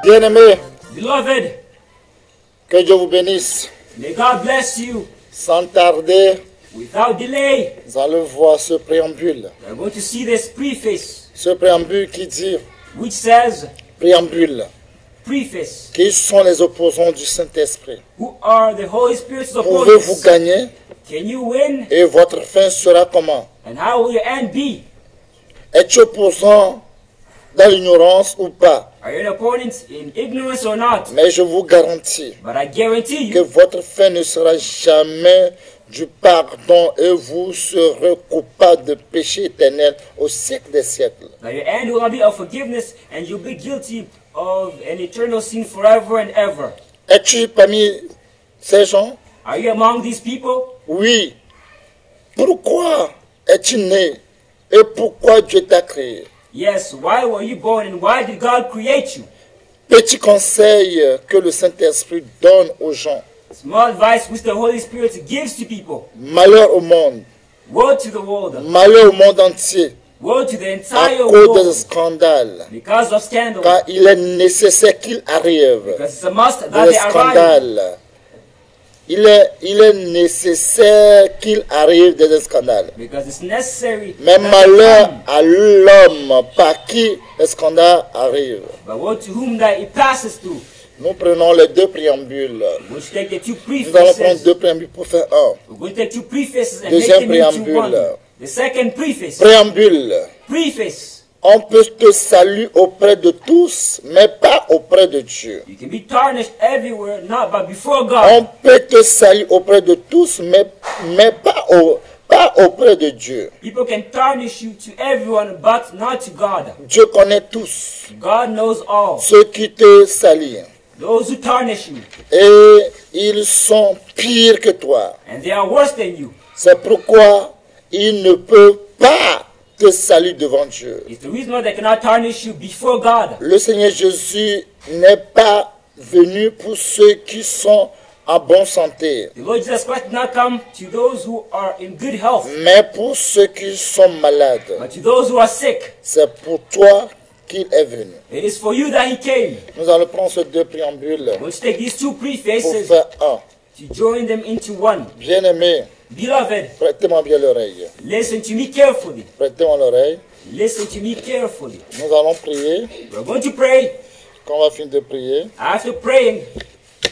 Bien-aimés, Beloved, que Dieu vous bénisse. may God bless you. Sans tarder, Without delay, nous allons voir ce préambule. we're going to see this preface, Ce préambule qui dit, which says, préambule, preface, qui sont les opposants du Saint-Esprit. who are the Holy Spirit's Pouvez-vous opponents? gagner Can you win? et votre fin sera comment? And how will your end be? Es-tu opposant dans l'ignorance ou pas? Are you an opponent in ignorance or not? Mais je vous garantis But I guarantee que you votre fin ne sera jamais du pardon et vous serez coupable de péché éternel au siècle des siècles. that your end will not be of forgiveness and you'll be guilty of an eternal sin forever and ever. Es-tu parmi ces gens? Are you among these people? Oui. Pourquoi es-tu né et pourquoi Dieu t'a créé? Yes. Why were you born and why did God create you? Petit conseil que le Saint-Esprit donne aux gens. Small advice which the Holy Spirit gives to people. Malheur au monde. Woe to the world. Malheur au monde entier. Woe to the À entire cause des world scandales. because of scandal. Car il est nécessaire qu'il arrive Because it's a must that des they arrive. scandales. Il est nécessaire qu'il arrive des scandales. Because it's necessary. Mais that they malheur come. à l'homme par qui les scandales arrivent. But woe to whom that it passes through. Nous prenons les deux préambules. Which take the two Nous allons prendre prefaces. deux préambules pour faire un. We're going to take two prefaces and Deuxième make them into préambule. one. The second preface. Préambule. Preface. On peut te saluer auprès de tous, mais pas auprès de Dieu. You can be tarnished everywhere, not but before On God. peut te saluer auprès de tous, mais pas auprès de Dieu. People can tarnish you to everyone, but not to God. Dieu connaît tous God knows all. ceux qui te saluent. Those who tarnish you, Et ils sont pires que toi. and they are worse than you. C'est pourquoi ils ne peuvent pas te saluer devant Dieu. It's the reason why they cannot tarnish you before God. Le Seigneur Jésus n'est pas venu pour ceux qui sont en bonne santé, The Lord Jesus Christ did not come to those who are in good health, mais pour ceux qui sont malades. but to those who are sick. C'est pour toi qu'il est venu. It is for you that He came. Nous allons prendre ces deux préambules Let's take these two pour prefaces faire un. to join them into one. Bien-aimé, Beloved, prêtez-moi bien l'oreille. listen to me carefully. Prêtez-moi l'oreille. Listen to me carefully. Nous allons prier. We're going to pray. Quand on va finir de prier, After praying,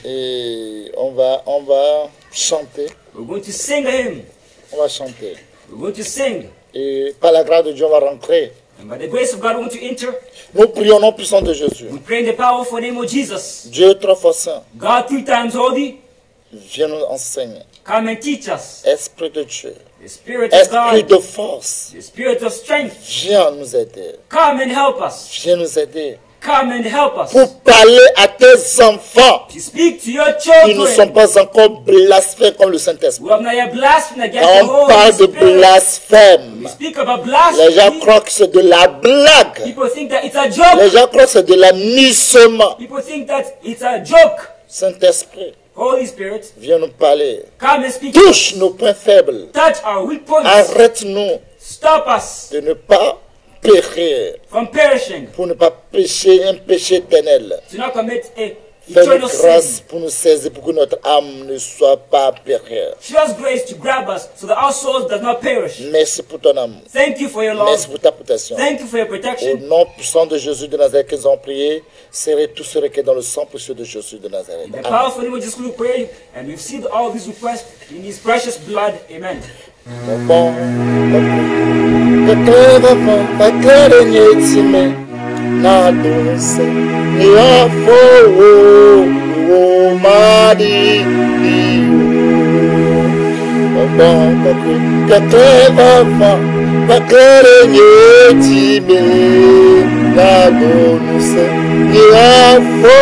et on va chanter. we're going to sing a hymn. On va chanter. We're going to sing. Et par la grâce de Dieu, on va rentrer. And by the grace of God, we want to enter. Nous prions au nom puissant de Jésus. We pray in the powerful name of Jesus. Dieu trois fois saint, God 3 times holy, viens nous enseigner. come and teach us. Esprit de Dieu, The Spirit of Esprit God, de force, the Spirit of strength, viens nous aider. come and help us. Viens nous aider Come and help us. pour parler à tes enfants To speak to your qui ne sont children pas encore blasphèmes comme le Saint-Esprit. who have not yet blasphemed against Quand the on Holy parle de Spirit. blasphème, We speak about les gens blasphemy. croient que c'est de la blague. People think that it's a Les joke. gens croient que c'est de l'amusement. People think that it's a joke. Saint-Esprit, Holy Spirit, viens nous parler. come and speak. Touche nos points faibles. Touch our weak points. Arrête-nous Stop us de ne pas périr, from perishing. pour ne pas pécher un péché éternel. Do not commit a Fais-nous eternal grâce sin. pour nous saisir, pour que notre âme ne soit pas périr. Show us grace to grab us so that our souls does not perish. Merci pour ton amour. Thank you for your Merci love. pour ta protection. Thank you for your Au protection. nom puissant de Jésus de Nazareth que nous avons prié, serrez tout ce requête dans le sang précieux de Jésus de Nazareth. In the Amen. powerful name of Jesus, we pray, and we've seen all these requests in His precious blood. Amen. Mon bon, na donse ni afo o mari o bon que te va pakere ni time na donse ni afo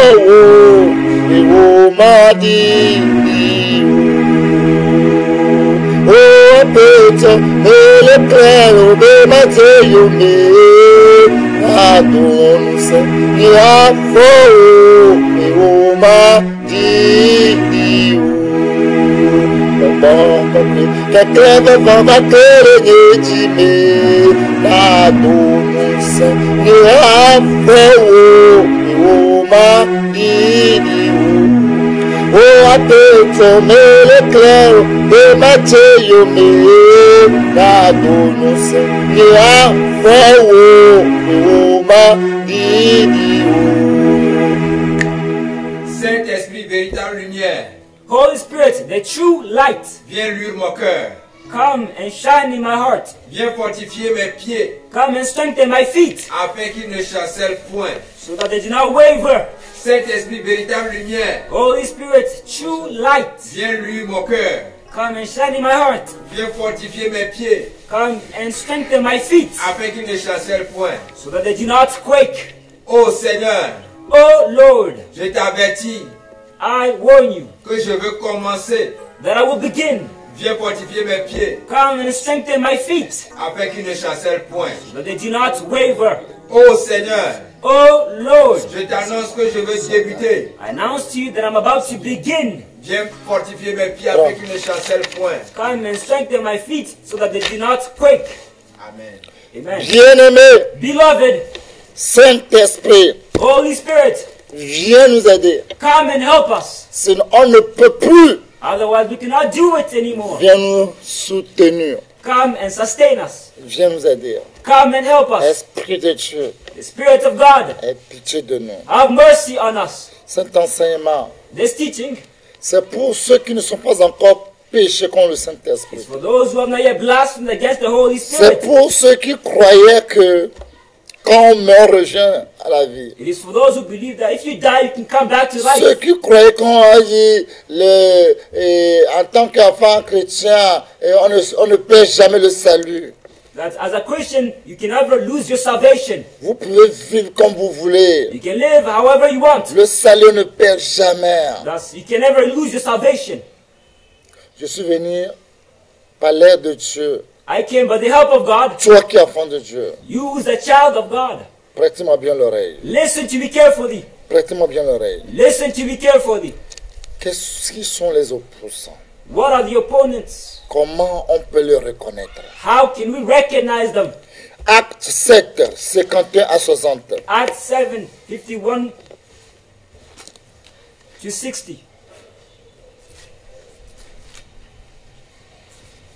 o mari o apeto melekelo bemateyo me adonse ni afo mi oma didiu bon que cleve va tere de me adonse ni afo mi oma didiu o apeto melekelo bemateyo me adonse ni afo mi oma didiu. Saint-Esprit, véritable lumière, Holy Spirit, the true light, viens luire mon cœur, come and shine in my heart. viens fortifier mes pieds, Come and strengthen my feet afin qu'ils ne chancellent point. so that they do not waver. Saint-Esprit, véritable lumière, Holy Spirit, true light, viens luire mon cœur, come and shine in my heart. viens fortifier mes pieds, Come and strengthen my feet afin qu'ils ne chancellent point. so that they do not quake. Ô Seigneur, Oh Lord, je t'avertis I warn you que je veux commencer. that I will begin. Viens fortifier mes pieds, Come and strengthen my feet afin qu'ils ne chancellent point. so that they do not waver. Ô Seigneur, Oh Lord, je t'annonce que je veux débuter. I announce to you that I'm about to begin. Viens fortifier mes pieds afin qu'ils ne chancellent point. Come and strengthen my feet so that they do not quake. Amen. Amen. Bien-aimé, Beloved, Saint-Esprit, Holy Spirit, viens nous aider. come and help us. Sinon, on ne peut plus. Otherwise, we cannot do it anymore. Viens nous soutenir. Come and sustain us. Viens nous aider. Come and help us. Esprit de Dieu, The Spirit of God, aie pitié de nous. have mercy on us. Cet enseignement, This teaching c'est pour ceux qui ne sont pas encore péchés contre le Saint-Esprit. is for those who have not yet blasphemed against the Holy C'est Spirit. pour ceux qui croyaient que quand on meurt, on revient à la vie. It is for those who believe that if you die, you can come back to Ceux life. qui croyaient qu'on a dit, en tant qu'enfant chrétien, on ne perd jamais le salut. That as a Christian, you can never lose your salvation. Vous pouvez vivre comme vous voulez. You can live however you want. Le salut ne perd jamais. Thus, you can never lose your salvation. Je suis venu par l'aide de Dieu. I came by the help of God. Toi qui es enfant de Dieu, You who's a child of God. prête-moi bien l'oreille. Listen to me carefully. Prête-moi bien l'oreille. Listen to me carefully. Qui sont les opposants? What are the opponents? Comment on peut les reconnaître? How can we recognize them? Acte 7, 51 à 60. Acts 7, 51 to 60.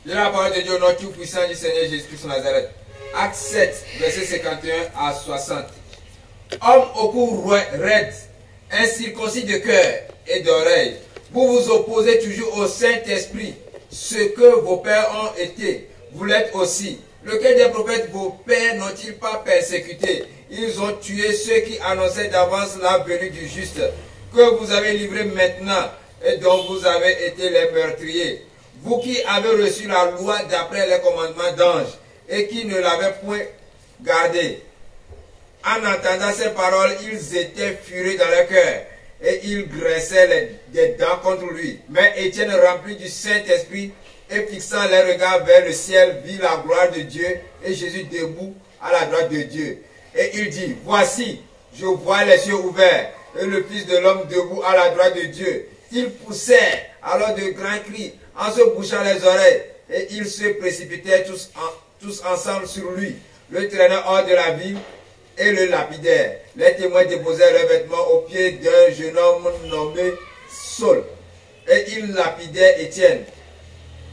Lis la parole de Dieu au nom tout puissant du Seigneur Jésus-Christ de Nazareth. Acte 7, verset 51 à 60. Homme au cou raide, incirconcis de cœur et d'oreille, vous vous opposez toujours au Saint-Esprit, ce que vos pères ont été, vous l'êtes aussi. Lequel des prophètes vos pères n'ont-ils pas persécuté? Ils ont tué ceux qui annonçaient d'avance la venue du juste, que vous avez livré maintenant et dont vous avez été les meurtriers. Vous qui avez reçu la loi d'après les commandements d'anges et qui ne l'avez point gardée. En entendant ces paroles, ils étaient furieux dans leur cœur et ils graissaient des dents contre lui. Mais Étienne, rempli du Saint-Esprit et fixant les regards vers le ciel, vit la gloire de Dieu et Jésus debout à la droite de Dieu. Et il dit, voici, je vois les cieux ouverts et le Fils de l'homme debout à la droite de Dieu. Ils poussèrent alors de grands cris en se bouchant les oreilles et ils se précipitèrent tous ensemble sur lui, le traînant hors de la ville et le lapidèrent. Les témoins déposèrent leurs vêtements aux pieds d'un jeune homme nommé Saul. Et ils lapidèrent Étienne,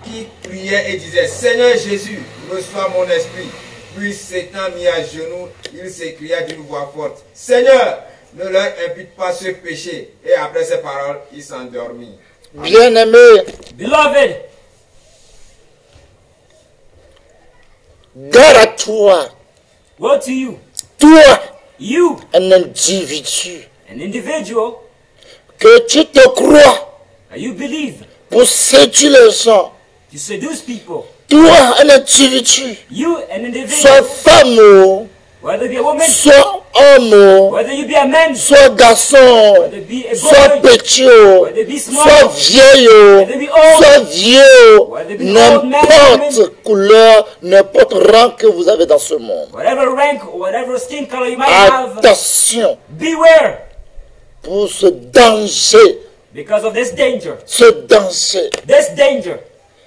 qui priait et disait, Seigneur Jésus, reçois mon esprit. Puis s'étant mis à genoux, il s'écria d'une voix forte, Seigneur, ne leur impute pas ce péché. Et après ces paroles, il s'endormit. Bien-aimé, Beloved, gare à toi, woe to you, toi, you, un individu, an individual, que tu te crois and you believe pour séduire les gens. to seduce people. Toi, un individu, You, an individual, soit femme ou whether it be a woman soit homme, whether you be a man, soit garçon, whether be a soit boy, petit, whether be small, soit vieil, whether be old, soit vieux, whether be old man, n'importe couleur, n'importe rang que vous avez dans ce monde. whatever rank or whatever skin color you might have, Attention beware pour ce danger, because of this danger. ce danger. This danger.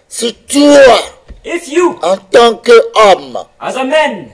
Si toi, If you, en tant qu'homme, as a man,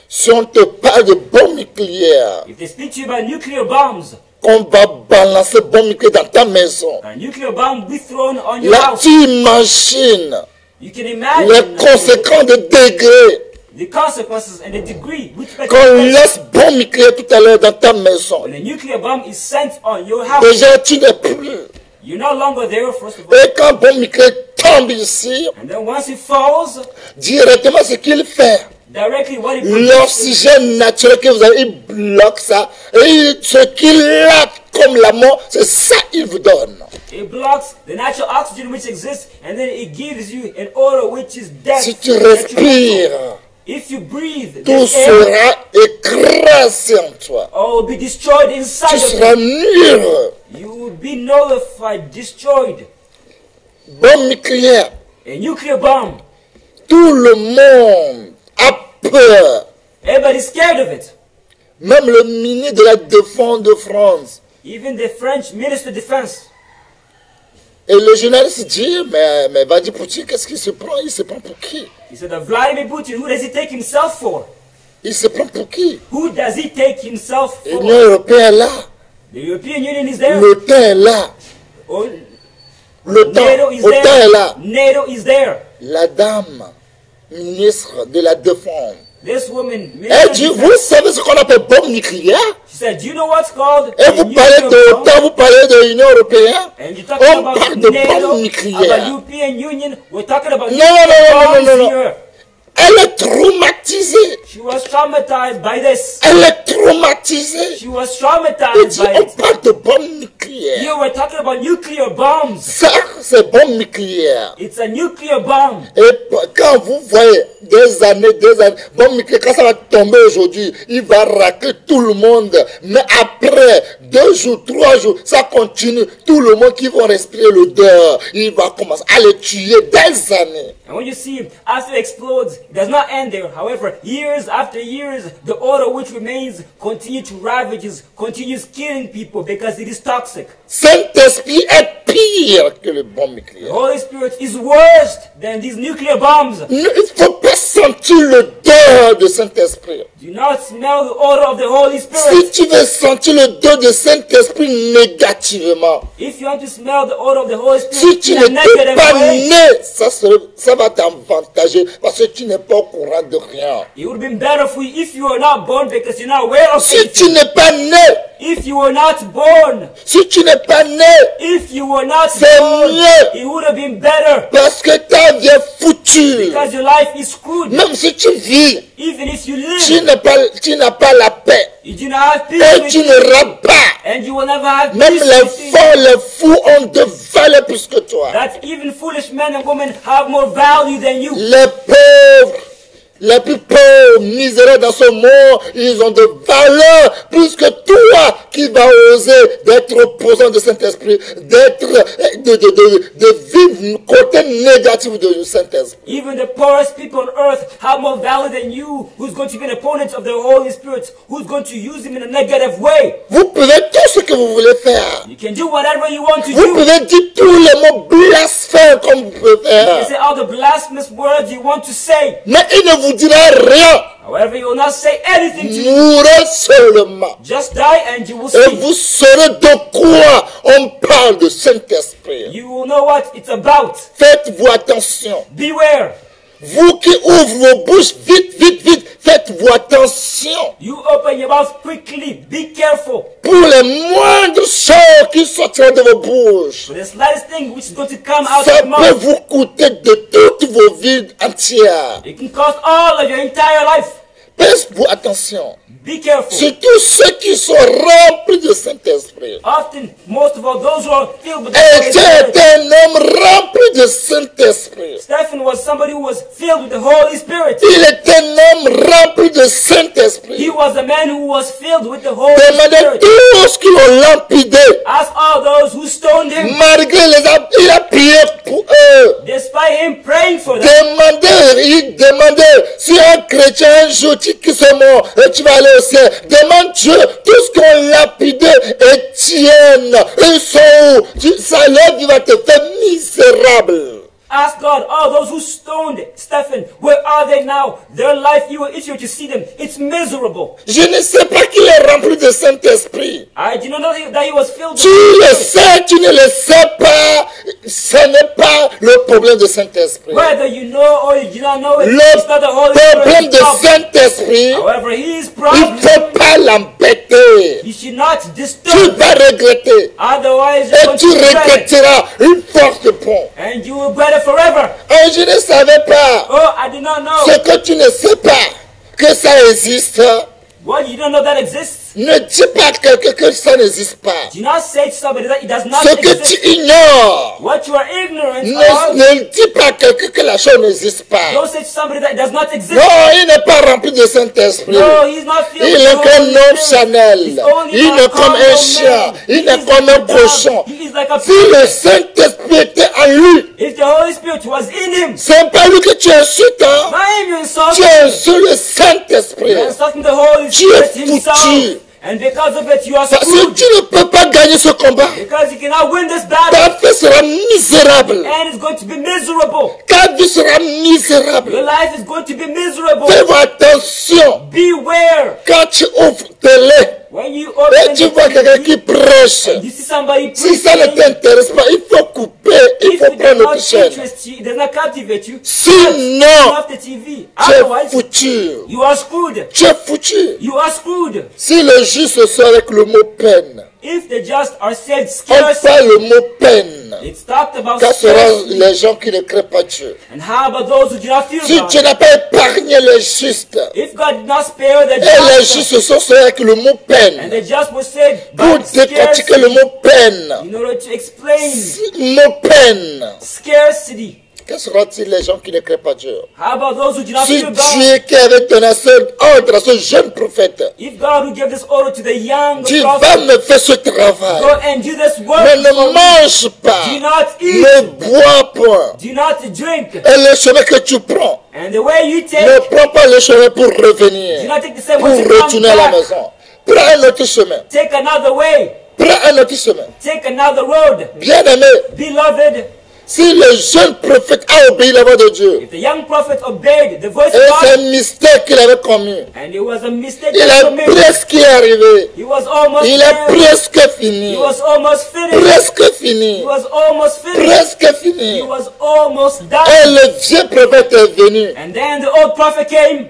si on te parle de bombes nucléaires, if they speak to you about nuclear bombs, qu'on va balancer bombes nucléaires dans ta maison, a nuclear bomb will be thrown on your là house, tu imagines you can les imagine conséquences de degrés. the consequences and the degree which may Qu'on take place laisse bombe nucléaire tout à l'heure dans ta maison. when a nuclear bomb is sent on your house. Déjà, tu n'es plus. You're no longer there, first of all. Et quand bombe nucléaire tombe ici, And then once it falls, directement ce qu'il fait, directly what it produces, l'oxygène naturel que vous avez, il bloque ça. Et ce qu'il a comme la mort, c'est ça qu'il vous donne. it blocks the natural oxygen which exists, and then it gives you an odor which is death. Si tu detrimental. respires, If you breathe, tout this air, sera écrasé en toi. all will be destroyed inside Tu of seras you. nul. You will be nullified, destroyed. Bombe nucléaire, A nuclear bomb. tout le monde a peur. Everybody's scared of it. Même le ministre de la Défense de France. Even the French Minister of Defense. Et le journaliste dit, mais Vladimir Poutine, qu'est-ce qu'il se prend? Il se prend pour qui? He said, Vladimir Putin, who does he take himself for? Il se prend pour qui? Who does he take himself for? L'Union européenne est là. The European Union is there. L'OTAN est là. Oh, L'OTAN NATO is est there. là. NATO is there. La dame, ministre de la Défense. This woman, Elle dit, vous savez ce qu'on appelle bombe nucléaire? she said, do you know what's called Et a vous nuclear parlez de bomb? l'OTAN, vous parlez de l'Union européenne? And you're talking On about parle de NATO, bombe about nucléaire. European Union. We're talking about Non, nuclear non, bombs non. here. Elle est traumatisée. She was traumatized by this. Elle est traumatisée. She was Elle traumatized dit, by on it. parle de bombe nucléaire. You were talking about nuclear bombs. Ça, c'est bombe nucléaire. It's a nuclear bomb. Et quand vous voyez des années, bombe nucléaire, quand ça va tomber aujourd'hui, il va racler tout le monde. Mais après 2 jours, 3 jours, ça continue. Tout le monde qui va respirer l'odeur, il va commencer à les tuer des années. And when you see after it explodes, it does not end there. However, years after years, the odor which remains continues to ravage, continues killing people because it is toxic. Saint-Esprit est pire que les bombes The nucléaires. Holy Spirit is worse than these nuclear bombs. Il ne faut pas sentir l'odeur de Saint-Esprit. Do not smell the odor of the Holy Si Spirit. tu veux sentir l'odeur de Saint-Esprit négativement, If you want to smell the odor of the Holy si Spirit tu in a n'étais negative pas way, né, ça va t'avantager parce que tu n'es pas au courant de rien. it would have been better for you if you were not born because you're not aware of Si it. tu n'es pas né, If you were not born, si tu n'es pas né, if you were not c'est born, mieux it would have been better parce que ta vie est foutue. because your life is screwed. Même si tu vis, Even if you tu live, n'as pas la paix you do not have peace et with tu you, n'auras pas. and you will never have Même peace les with you. folles, les fous ont de valeur plus que toi. That even foolish men and women have more value than you. Les pauvres, les plus pauvres, misérables dans ce monde, ils ont de valeur plus que toi qui vas oser d'être opposant de Saint-Esprit, de vivre le côté négatif de Saint-Esprit. Even the poorest people on earth have more value than you, who's going to be an opponent of the Holy Spirit, who's going to use him in a negative way. Vous pouvez tout ce que vous voulez faire. You can do whatever you want to Vous do. pouvez dire tous les mots blasphèmes comme vous pouvez You can faire. say all the blasphemous words you want to say. Mais il ne vous dira rien. However, you will not say anything to you. Mourrez seulement. Just die and you will Et see. vous saurez de quoi on parle de Saint-Esprit. You will know what it's about. Faites-vous attention. Beware. Vous qui ouvrez vos bouches vite, vite, vite, faites-vous attention. You open your mouth quickly. Be careful. Pour les moindres choses qui sortiront de vos bouches, For the slightest thing which is going to come out of ça your peut mouth, vous coûter de toutes vos vies entières. it can cost all of your entire life. Faites-vous attention. Be careful. Surtout ceux qui sont remplis de Saint-Esprit. Often, most of all, those who are filled with the Holy Spirit. Était un homme rempli de Saint-Esprit. Stephen was somebody who was filled with the Holy Spirit. Il est un homme rempli de Saint-Esprit. He was a man who was filled with the Holy Demandez Spirit. tous qui l'ont lapidé. Ask all those who stoned him, Malgré il a prié pour eux. despite him praying for them. Demandez, si un chrétien un jour qui se mort et tu vas aller au ciel, demande Dieu, tout ce qu'on lapide et tienne, ils sont où? Leur vie va te faire misérable. Ask God, all those who stoned Stephen, where are they now? Their life, if you were to see them, it's miserable. Je ne sais pas qu'il est rempli de Saint-Esprit. I did not know that he was filled Tu le sais, tu ne le sais pas. Ce n'est pas le problème de Saint-Esprit. Whether you know or you do not know it, Le it's not the Holy problème de Spirit's problem. Saint-Esprit, However, his il problem, ne faut pas l'embêter. you should not Tu disturb. vas regretter. Otherwise, you're Et going tu to regret it. regretteras une forte pont. And you will regret it forever. Oh, je ne savais pas. Oh, I did not know. Ce que tu ne sais pas, que ça existe, What, you don't know that exists? ne dis pas à quelqu'un que ça n'existe pas. Do not say to somebody that it does not Ce que exist. tu ignores, What you are ignorant of, ne dis pas à quelqu'un que la chose n'existe pas. don't say to somebody that it does not exist. Non, il n'est pas rempli de Saint-Esprit. No, he's not filled Il with est the qu'un Holy homme Spirit. Chanel. He's only Il a est comme un carnal chien. man. Il He est is comme like un a dog. cochon. He is like a Si le pig. Saint-Esprit était en lui, If the Holy Spirit was in him, c'est pas lui que tu insultes, hein? not him you Tu insulting. insultes le Saint-Esprit. You're insulting the Holy Tu es Spirit himself. foutu. And because of it, you are Parce que screwed. tu ne peux pas gagner ce combat. Because you cannot win this battle. Ta vie sera misérable. And it's going to be miserable. Ta vie sera Your misérable. life is going to be miserable. Fais attention. Beware. Quand tu ouvres télé When you et open tu the vois quelqu'un TV, qui prêche, you see somebody si ça ne preaching, t'intéresse pas, il faut couper, il if faut it does prendre not notre chaîne. interest you, it does not captivate you, Sinon, turn off the TV. tu es Otherwise, foutu. you are screwed. Tu es foutu. You are screwed. Si le juste se sort avec le mot peine, If the just are saved on scarcely, parle le mot peine. it's talked about Quels seront scarcely. les gens qui ne créent pas Dieu? And how about those who do not fear Si God? Dieu n'a pas épargné les justes, If God did not spare the et les just, justes se sont sortis avec le mot and peine, the just were saved pour by décortiquer le scarcity, mot peine, in order to explain mot peine, scarcity. quels seront-ils les gens qui ne créent pas Dieu? How about those who do not Si fear God? Dieu qui avait donné ce ordre à ce jeune prophète, If God who gave this order to the young tu prophet, vas me faire ce travail, go and do this work mais ne for me. mange pas, Do not eat. ne bois point, Do not drink. et le chemin que tu prends, And the way you ne take, prends pas le chemin pour do revenir, not take the same pour way to come retourner à la back. maison. Prends un autre chemin, Take another way. prends un autre chemin. Take another road. Bien-aimé, Beloved, si le jeune prophète a obéi la voix de Dieu, if the young prophet obeyed the voice et of c'est un God, mystère qu'il avait commis, and it was a mistake il that est he committed, presque arrivé, he was almost il there. est presque fini, He was almost finished. presque He fini, was almost finished. presque He fini. was almost Et done. le vieux prophète est venu. And then the old prophet came.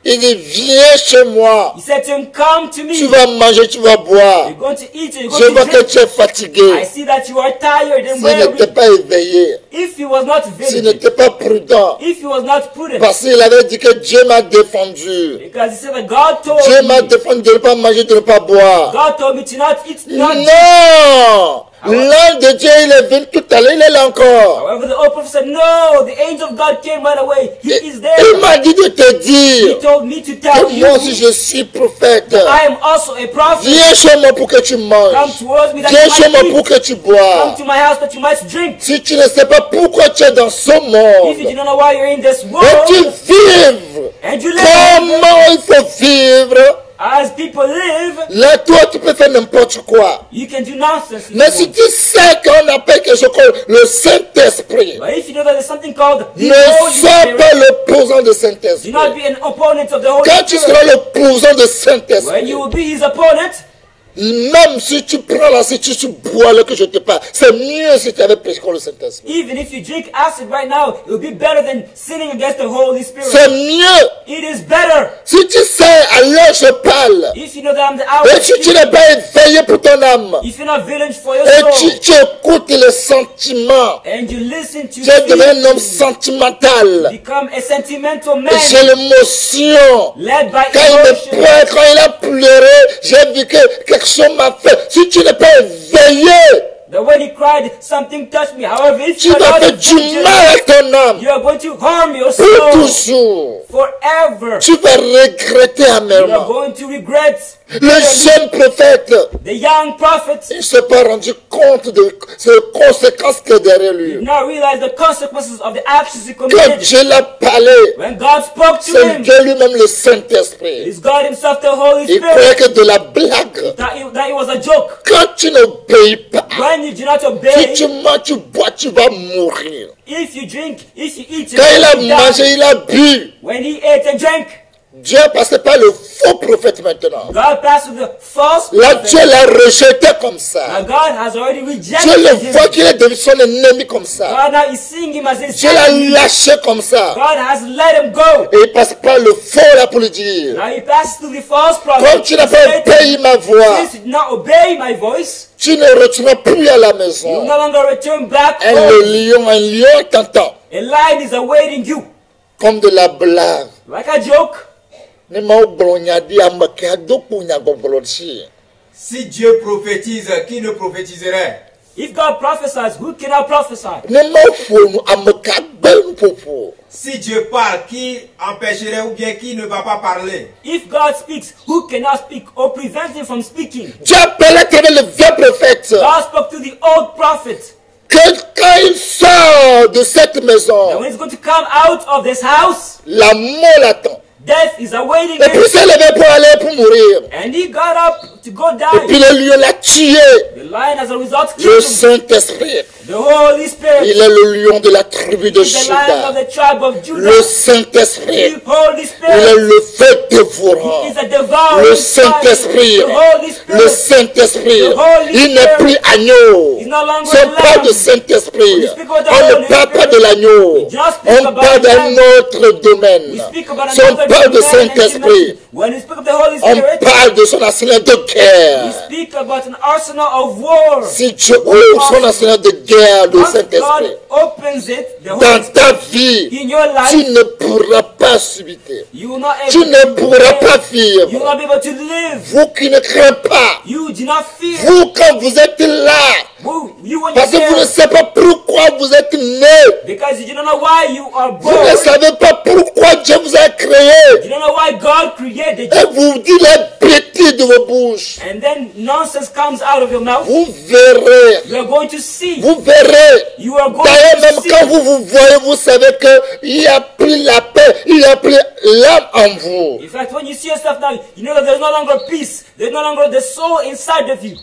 Il dit, viens chez moi. He said to him, come to Tu me. vas manger, tu vas boire. You're going to eat, you're Je going vois to que drink. tu es I fatigué. see that you are tired and S'il n'était weary. pas éveillé, If he was not s'il vigilant, n'était pas prudent, if he was not prudent, parce qu'il avait dit que Dieu m'a défendu. because he said that God told Dieu m'a me, défendu de ne pas manger, de ne pas boire. God told me to not eat, not drink. Non! L'ange de Dieu, il est venu tout à l'heure, il est là encore. However, the old prophet said, no, the angel of God came right away. He is Il there. m'a dit de te He dire told me to que tell you, moi aussi je suis prophète. I am also a prophet. Viens chez moi pour que tu Come manges. towards me that Viens you chez moi might pour eat. que tu Come bois. to my house that you might drink. Si tu ne sais pas pourquoi tu es dans ce If you monde, do not know why you're in this et tu world, vives and you live comment il faut vivre, as people live, là toi tu peux faire n'importe quoi. you can do nonsense. if Mais you si want. tu sais qu'on appelle quelque chose comme le Saint-Esprit, But if you know that there's something called the ne Holy sois Spirit, pas l'opposant de do Saint-Esprit. not be an opponent of the Holy Quand tu Spirit. seras l'opposant de When Saint-Esprit, you will be his opponent, même si tu prends la si tu bois le que je te parle, c'est mieux si tu avais péché contre le Saint-Esprit. even if you drink acid right now, it will be better than sinning against the Holy Spirit. C'est mieux It is better. si tu sais à l'heure je parle If you know that I'm the hour et of si tu speaking, n'es pas éveillé pour ton âme if you're not vigilant for your et soul, tu écoutes les sentiments, and you listen to tu es devenu un homme feelings, sentimental. become a sentimental man, J'ai l'émotion. led by Quand il me emotion. pleure, quand il a pleuré, j'ai vu que quelque chose m'a fait. Si tu n'es pas éveillé, That when he cried, something touched me. However, if tu you vas are faire not du mal à ton âme. you are going to harm your Pour soul toujours. forever. Tu vas regretter You are amèrement. going to regret. Le jeune prophète, The young prophet il ne s'est pas rendu compte de ces conséquences qu'il y a derrière did lui. not realize the consequences of the actions he Quand committed. Dieu l'a parlé, When God spoke to c'est him, Dieu lui-même le Saint-Esprit. it's God himself, the Holy Il croyait Spirit, que de la blague. that it was a joke. Quand tu n'obéis pas, When you do not si obey, tu manges, tu bois, tu vas mourir. if you drink, if you eat, Quand il a you die. mangé, il a bu. When he ate and drank, Dieu est passé par le faux prophète maintenant. God passed with the false Là, prophet. Dieu l'a rejeté comme Now ça. God has already Dieu rejected le him. voit qu'il est devenu son ennemi comme ça. God now is seeing him as his Dieu l'a enemy. lâché comme ça. God has let him go. Et il passe par le faux là pour lui dire. Now he passes through the false Comme prophet. tu n'as He pas said, obéi ma voix, since you did not obey my voice, tu ne retourneras plus à la you will maison. no longer return back Un home. lion t'entend. A lion is awaiting you. Comme de la blague. Like a joke. Ne m'a oublié dit à ma cadeau pour n'y avoir pas. Si Dieu prophétise, qui ne prophétiserait? If God prophesies, who cannot prophesy? Ne m'a oublié à ma cadeau pour. Si Dieu parle, qui empêcherait ou bien qui ne va pas parler? If God speaks, who cannot speak or prevent him from speaking? Dieu appelait le vieux prophète. God spoke to the old prophet. Que quand il sort de cette And maison, when he's going to come out of this house, la mort l'attend. death is awaiting Et puis him. s'est levé pour aller pour mourir. And he got up to go Et puis die. le lion l'a tué. The lion, as a result, Le killed him. Saint-Esprit, The Holy Spirit il est le lion de la tribu de is the lion of Juda. the tribe of Judah. Le Saint-Esprit, The Holy il est Spirit le feu dévorant. is a devouring Le fire. Saint-Esprit, The Holy le Spirit Saint-Esprit, The Holy il n'est plus agneau. is no longer Si on parle lamb. de Saint-Esprit, When you speak about the on ne Holy parle pas Spirit, de l'agneau. we just speak On about parle the d'un lamb. autre domaine. We speak about Si on another parle de man and Saint-Esprit, humanity. When we speak of the Holy on Spirit, parle de son arsenal de we guerre. speak about an arsenal of war. Si Dieu ouvre son arsenal de guerre de Once Saint-Esprit, God opens it, the Holy dans ta Spirit, vie, in your tu life, ne pourras pas subiter. you will not Tu able ne to pourras pas live. You will vivre. not be able to live. Vous qui ne craignez pas, You do not fear. vous quand vous êtes là, You when parce que vous ne you're there, savez pas pourquoi vous êtes né. because you don't know why you are Vous ne born. savez pas pourquoi Dieu vous a créé. You don't know why God created Et you. vous dites les bêtises de vos bouches. And then nonsense comes out of your mouth. Vous verrez. You are going to see. Vous verrez. You are going D'ailleurs, to même see. quand vous vous voyez, vous savez qu'il y a plus la paix, il y a plus l'âme en vous. In fact, when you see yourself now, you know that there's no longer peace. There's no longer the soul inside of you.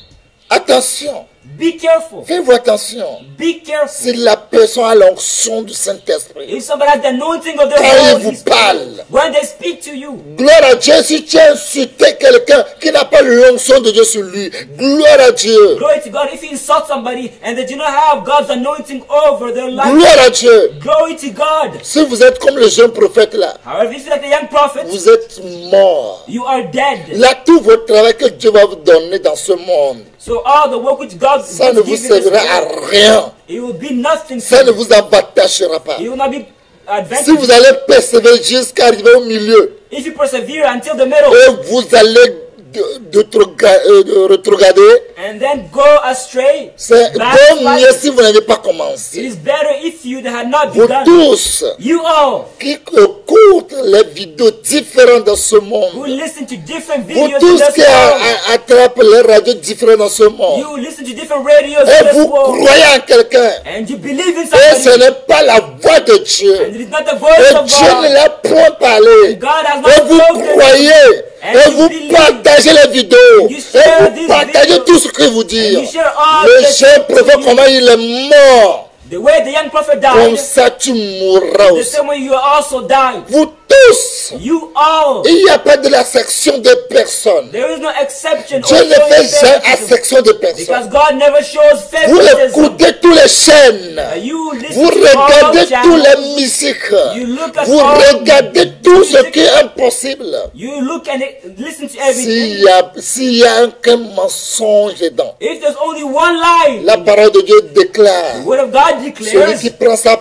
Attention, Be careful. faites-vous attention. Be careful. Si la personne a l'onction du Saint-Esprit, If somebody has the anointing of the quand il Holy vous Spirit, parle, when they speak to you, gloire à Dieu, si tu as insulté quelqu'un qui n'a pas l'onction de Dieu sur lui, gloire à Dieu, glory to God. If you insult somebody and they do not have God's anointing over their life, gloire à Dieu. glory to God. Si vous êtes comme le jeune prophète là, However, if you're like the young prophet, vous êtes mort. you are dead. Là, tout votre travail que Dieu va vous donner dans ce monde, So all the work which God ça ne will vous give you this servira à world, rien. it will be nothing Ça to ne you. vous avantagera pas. It will not be Si advantage. vous allez persévérer jusqu'à arriver au milieu, If you persevere until the middle et vous allez rétrograder, and then go astray, c'est donc backslide, mieux si vous n'avez pas it commencé. is better if you had not Vous begun. tous You all qui écoutent les vidéos différentes dans ce who monde, listen to different vous videos in tous this qui world, attrapent les radios différentes dans ce monde, you listen to different radios in et this vous world, croyez en quelqu'un, and you believe in et ce somebody, n'est pas la voix de Dieu, and it is not the et voice of Dieu ne God. l'a point parlé, God has et not vous spoken. croyez, And et you vous believe. partagez les vidéos, You et share vous these partagez videos. tout ce que vous dites. And you share all Le the jeune things prophète, you- comment il est mort, The way the young prophet comme died, ça tu mourras the aussi. same way you also died. Vous tous, You all. il n'y a pas de la section des personnes. There is no exception or Dieu ne showing fait jamais favoritism, exception de because personnes. God never shows Vous favoritism. écoutez tous les chaînes. You listen Vous to all regardez tous channels. les musiques. You look at Vous all regardez tout ce music. qui est impossible. You look and listen to everything. S'il y a qu'un mensonge dedans, If there's only one lie, la parole de Dieu the déclare, word of God celui declares, qui prend sa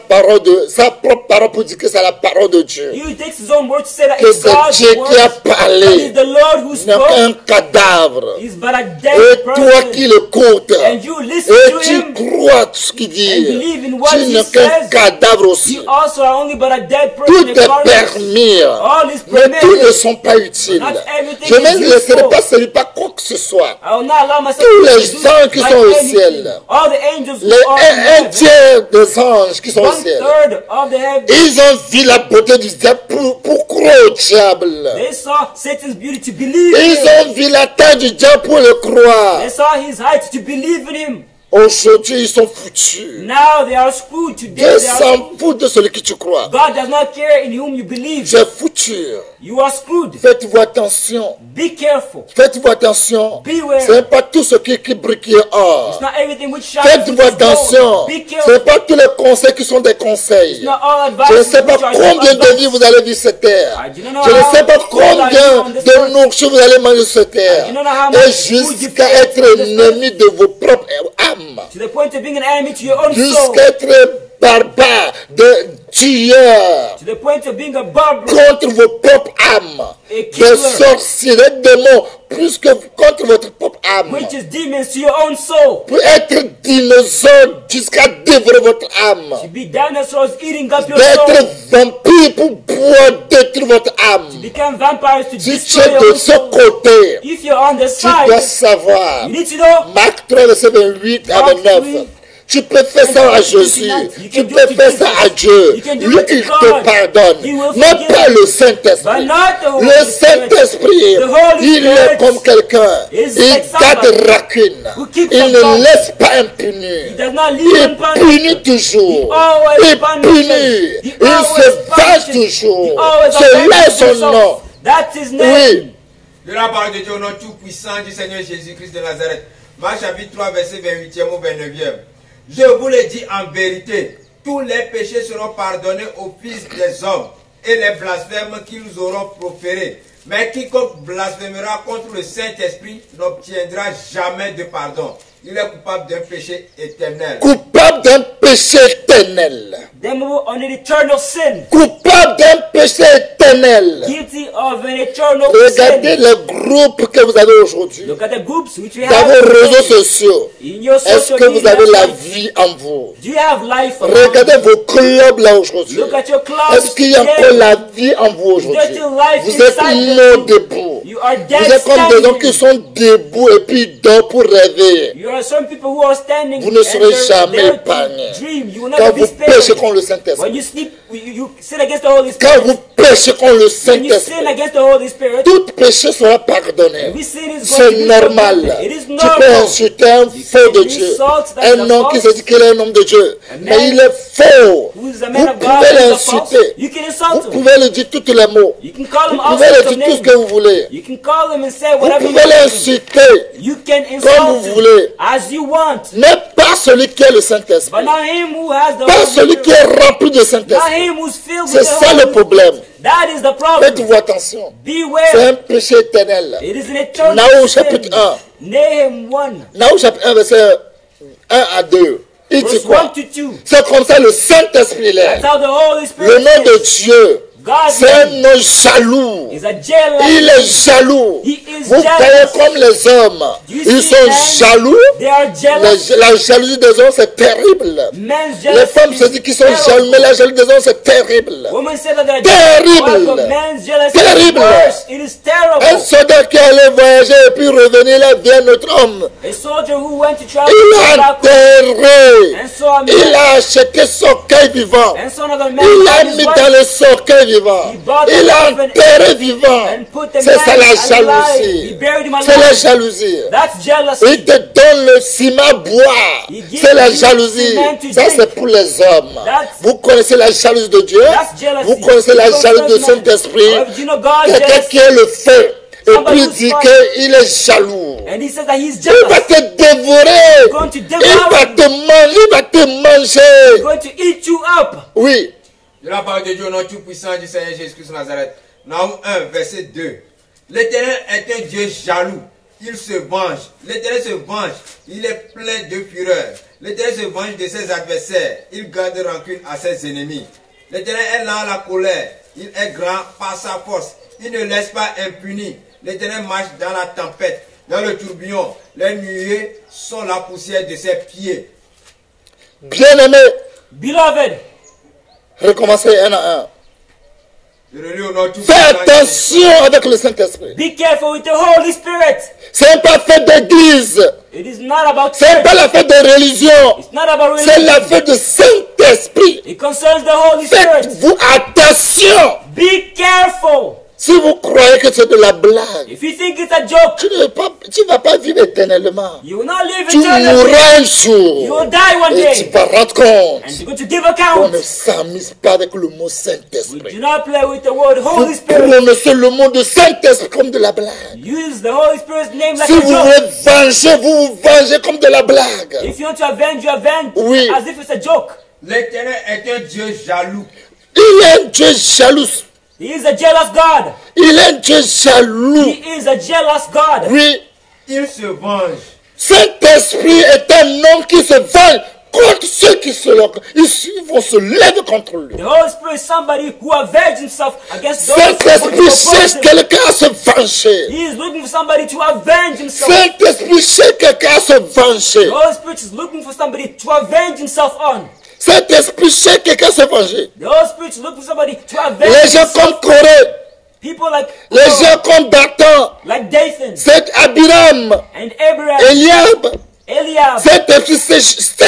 sa propre parole pour dire que c'est la parole de Dieu. He takes his own word to say that Que it's c'est God's Dieu word. qui a That parlé. is the Lord who Non spoke. un cadavre. He's but a Et dead toi person. qui l'écoutes, And you listen et to tu him. crois tout ce qu'il And dit, believe in what tu he n'es qu'un says. cadavre aussi. You also are only but a dead person. Tout in est Christ. permis, All is mais tous ne permitted. sont pas utiles. Not everything Je ne is laisserai useful. pas celui pas quoi que ce soit. I will not allow myself Tous to les seduce gens qui by sont au anything. ciel, All the angels who Les, are in un heaven, tiers des anges qui sont au ciel, 1/3 of the heaven, ils ont vu la beauté du diable pour croire au diable. they saw Satan's beauty to believe in Ils him. ont vu la taille du diable pour le croire. They saw his height to believe in him. Aujourd'hui, ils sont foutus. Now they are screwed. Today Dieu they are s'en screwed. fout de celui qui tu crois. God does not care in whom you believe. C'est foutu. You are screwed. Faites-vous attention. Be careful. Faites-vous attention. Beware. Ce n'est pas tout ce qui brille qui est It's or. not everything which shines. Faites-vous which is gold. attention. Be Ce n'est careful. pas tous les conseils qui sont des conseils. It's not all advice. Je ne sais pas which are combien de advice. vies vous allez vivre sur cette terre. I do not know Je ne how sais pas old are you combien on this de earth. nourriture vous allez manger sur cette terre. I do not know how Et much food you jusqu'à take être on this ennemi de vos propres âmes. To the point of being an enemy to your own soul. Jusqu'à être barbare, de tueur. To the point of being a barber. Contre vos propres âmes. A killer. Des sorciers, des démons. Plus que contre votre propre âme. Which is demons to your own soul. Pour être dinosaure jusqu'à dévorer votre âme. To be dinosaurs eating up your soul. D'être vampire pour pouvoir détruire votre âme. Become vampires to Si tu destroy es your de own ce soul. côté, If you're on the tu dois side, savoir. you need to know. Marc 3, verset 28 à Mark 29. 3. Tu peux faire ça à Jésus. Tu peux faire ça à Dieu. Lui, il te pardonne. Non pas le Saint-Esprit. Le Saint-Esprit, il est comme quelqu'un. Il garde rancune. Il ne laisse pas impuni. Il punit toujours. Il punit. Il se venge toujours. C'est là son nom. That's his Oui. name. De la parole de Dieu au nom tout-puissant du Seigneur Jésus-Christ de Nazareth. Marc chapitre 3, verset 28e au 29e. Je vous le dis en vérité, tous les péchés seront pardonnés aux fils des hommes et les blasphèmes qu'ils auront proférés. Mais quiconque blasphémera contre le Saint-Esprit n'obtiendra jamais de pardon. Il est coupable d'un péché éternel. Coupable d'un péché éternel. Damnable on an eternal sin. Coupable d'un péché éternel. Guilty of an eternal Regardez sin. les groupes que vous avez aujourd'hui. Look at the groups which we Dans have vos réseaux sociaux. in your Est-ce social que vous media. avez la vie en vous? Do you have life? Regardez vos clubs là aujourd'hui. Look at your clubs. Est-ce qu'il y a today. encore la vie en vous aujourd'hui? There's still life Vous êtes inside morts you. debout. You are Vous dead êtes comme des gens standing. qui sont debout et puis ils dorment pour rêver. You are some people who are standing. Vous ne serez and they're jamais there to épargnés. dream. You will Quand never be vous péchez spared. contre le When Saint-Esprit. you sleep, you sin against the Holy Quand Spirit. vous péchez contre le When you sin Saint-Esprit. against the Holy Spirit, Tout péché sera pardonné. every sin is going C'est to be normal. forgiven. It is Tu peux normal. insulter un faux de Dieu. Un homme qui se dit qu'il est un homme de Dieu. Mais il est faux. Who is a Vous man of God? pouvez who is a false, l'insulter. you can Vous insult him. pouvez lui dire tous les mots. You can call him Vous all pouvez lui sorts of dire tout ce names. que vous voulez. You can call him and say Vous whatever you pouvez want. l'insulter. You can Comme vous insult him voulez. as you want. Mais pas celui qui est le But Saint-Esprit. not him who has the Pas Holy celui qui Spirit. est rempli de Not Saint-Esprit. him who's filled C'est with the ça Holy le problème. That is the problem. Faites-vous attention. C'est Beware. un péché éternel. It is an eternal Nahum sin. chapitre 1. Nahum 1. Nahum chapitre 1, verset 1 à 2. Il dit Verse 1 quoi? to 2. C'est comme ça le Saint-Esprit est. That's how the Holy Spirit Le nom de is. Dieu, God's c'est un name nom jaloux. is a jealous. Il est jaloux. He is Vous voyez jealous. comme les hommes, You ils see sont men, jaloux. They are jealous. La jalousie des hommes, c'est terrible. Men's Les jealousy femmes se disent qu'ils sont is jaloux, mais terrible. la jalousie des hommes, c'est terrible. Women say that they're Terrible. jealous, but men's jealousy Terrible. is worse. It is Un terrible. soldat qui allait voyager et puis revenir, là vient notre homme. A soldier who went to travel Il a back enterré. and saw a Il man a acheté son cœur vivant. and saw another man Il a and his mis wife dans le cercueil vivant. He bought Il the a coffin enterré vivant. and put the C'est ça man la alive. He jalousie. buried him C'est la alive. jalousie. That's jealousy. Il te donne le ciment à boire. He gives C'est la you jalousie. cement to Ça drink. c'est pour les hommes. That's- Vous connaissez la jalousie de Dieu. That's jealousy. Vous connaissez la You don't jalousie du judge man. Saint-Esprit. However, do you know God's Quelqu'un jealousy? qui est le feu. Et Somebody puis who's dit fire. qu'il est jaloux. And he says that he's Il va jealous. te dévorer. going to Il devour va you. te manger. Il va te manger. He's going to eat you up. Oui. De la parole de Dieu au nom tout-puissant du Seigneur Jésus-Christ de Nazareth. Nahum 1, verset 2. L'Éternel est un Dieu jaloux. il se venge. L'Éternel se venge. Il est plein de fureur. L'Éternel se venge de ses adversaires. Il garde rancune à ses ennemis. L'Éternel est lent à la colère. Il est grand par sa force. Il ne laisse pas impuni. L'Éternel marche dans la tempête, dans le tourbillon. Les nuées sont la poussière de ses pieds. Bien-aimé, Beloved, recommencez un à un. Je le lis au nom de tout Fais attention avec le Saint-Esprit. be careful with the Holy Spirit. C'est pas fait d'église. It is not about C'est church. pas l'affaire de religion. It's not about C'est religion. l'affaire du Saint-Esprit. It concerns the Holy Spirit. Faites-vous attention. Be careful. Si vous croyez que c'est de la blague, If you think it's a joke, tu vas pas vivre éternellement. you will not live Tu eternally. mourras un You jour. will die one Et tu day. vas rendre compte. And you're going to give On account. ne s'amuse pas avec le mot We do Saint-Esprit. not play with the word Holy Vous Spirit. prononcez le mot de Saint-Esprit comme de la blague. Use the Holy Spirit's name like Si a vous joke. voulez venger, vous vous vengez comme de la blague. If you want to avenge, you avenge Oui. as if it's a joke. L'Éternel est un Dieu jaloux. Il est un Dieu jaloux. He is a jealous God. Il est un Dieu jaloux. He is a jealous God. Oui. Il se venge. Saint-Esprit est un homme qui se venge contre ceux qui ils vont se lever contre lui. The Holy Spirit is somebody who avenges himself against those who Saint-Esprit oppose cherche him. quelqu'un à se venger. He is looking for somebody to avenge himself. Saint-Esprit cherche quelqu'un à se venger. The Holy Spirit is looking for somebody to avenge himself on. Saint-Esprit cherche quelqu'un à se venger. The Holy Spirit is looking for somebody to avenge Les gens himself. comme Corée, People like les gens comme Dathan, like Dathan c'est Abiram, and Abraham, Eliab, Eliab. Saint-Esprit, c'est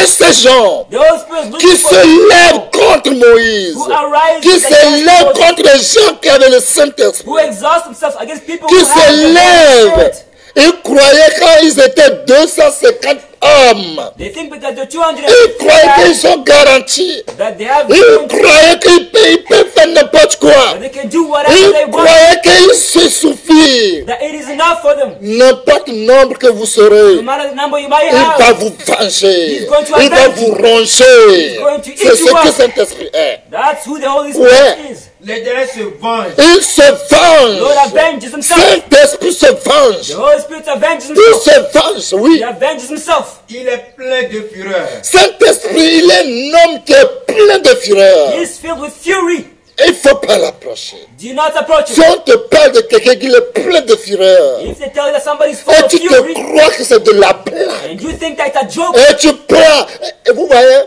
ces gens The Holy Spirit is looking qui for se lèvent people contre Moïse, who arise qui se lèvent against Moses, contre les gens qui avaient le Saint-Esprit, who exhaust themselves against people qui who have se the Holy lèvent. Spirit. Ils croyaient quand ils étaient 250 hommes, They think because they're ils croyaient 250 qu'ils sont garantis. that they have Ils croyaient qu'ils peuvent faire n'importe quoi. that they can do whatever they Ils want, croyaient qu'il se suffit. that it is enough for them. N'importe nombre que vous No serez, matter the number you might il va have, vous venger. He's going to Il va avenge vous you. ronger. He's going to eat C'est you ce que up. Saint-Esprit est. that's who the Holy Spirit Ouais. is. L'Éternel se venge. Il se Lord venge. avenges himself. Saint-Esprit se The venge. Holy Spirit avenges Il himself. se venge, oui. He avenges himself. Il est plein de fureur. Saint-Esprit, il est un homme qui est plein de fureur. He is filled with fury. Il ne faut pas l'approcher. Do not approach Si him. on te parle de quelqu'un qui est plein de fureur, If they tell you that somebody's full et of tu te fury, crois que c'est de la blague, and you think that's a joke, et tu prends, et vous voyez,